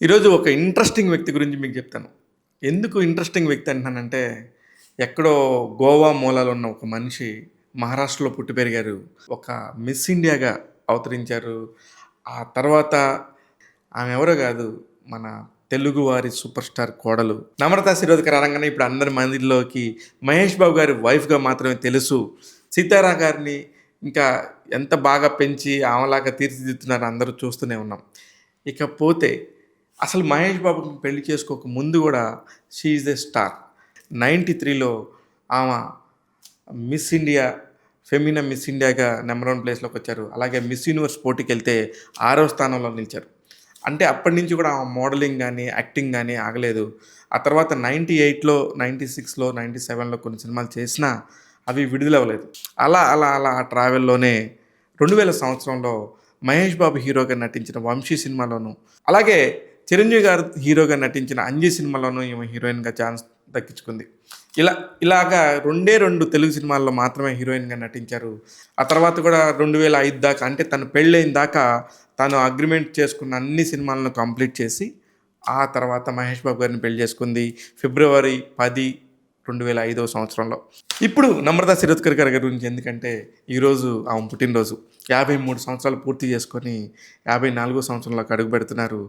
ఈరోజు ఒక ఇంట్రెస్టింగ్ వ్యక్తి గురించి మీకు చెప్తాను. ఎందుకు ఇంట్రెస్టింగ్ వ్యక్తి అంటున్నానంటే, ఎక్కడో గోవా మూలాలో ఉన్న ఒక మనిషి మహారాష్ట్రలో పుట్టి పెరిగారు. ఒక మిస్ ఇండియాగా అవతరించారు. ఆ తర్వాత ఆమె ఎవరో గాదు, మన తెలుగువారి సూపర్ స్టార్ కోడలు. నమ్రతా శిరోద్కర్ అనంగానే ఇప్పుడు అందరి మందిలోకి మహేష్ బాబు గారి వైఫ్‌గా మాత్రమే తెలుసు. సీతారా గారిని ఇంకా ఎంత బాగా పెంచి ఆమెలాగా తీర్చిదిద్దుతున్నారో అందరూ చూస్తూనే ఉన్నాం. ఇకపోతే అసలు మహేష్ బాబుని పెళ్లి చేసుకోక ముందు గూడా షీ ఈజ్ ఎ స్టార్. 93లో ఆమె మిస్ ఇండియా, ఫెమినా మిస్ ఇండియాగా నంబర్ 1 ప్లేస్‌లోకొచ్చారు. అలాగే మిస్ యూనివర్స్ పోటీకెళ్తే 6వ స్థానంలో నిలిచారు. అంటే అప్పటి నుంచి కూడా ఆమె మోడలింగ్ గాని, యాక్టింగ్ గాని ఆగలేదు. ఆ తర్వాత 98లో, 96లో, 97లో కొన్ని సినిమాలు చేసినా అవి విడుదలవ్వలేదు. అలా ఆ ట్రావెల్‌లోనే 2000 సంవత్సరంలో మహేష్ బాబు హీరోగా నటించిన 'వంశీ' సినిమాలోను, అలాగే చిరంజీవి గారు హీరోగా నటించిన 'అంజీ' సినిమాలోను ఈమె హీరోయిన్‌గా ఛాన్స్ దక్కించుకుంది. ఇలాగా 2 తెలుగు సినిమాల్లో మాత్రమే హీరోయిన్‌గా నటించారు. ఆ తర్వాత కూడా 2005 దాకా, అంటే తను పెళ్ళైన దాకా తను అగ్రీమెంట్ చేసుకున్న అన్ని సినిమాలను కంప్లీట్ చేసి, ఆ తర్వాత మహేష్ బాబు గారిని పెళ్లి చేసుకుంది ఫిబ్రవరి 10, 2005 సంవత్సరంలో. ఇప్పుడు నమ్రతా శిరోద్కర్ గారి గురించి ఎందుకంటే, ఈరోజు ఆమె పుట్టినరోజు. 53 సంవత్సరాలు పూర్తి చేసుకొని 54వ సంవత్సరంలోకి అడుగుపెడుతున్నారు.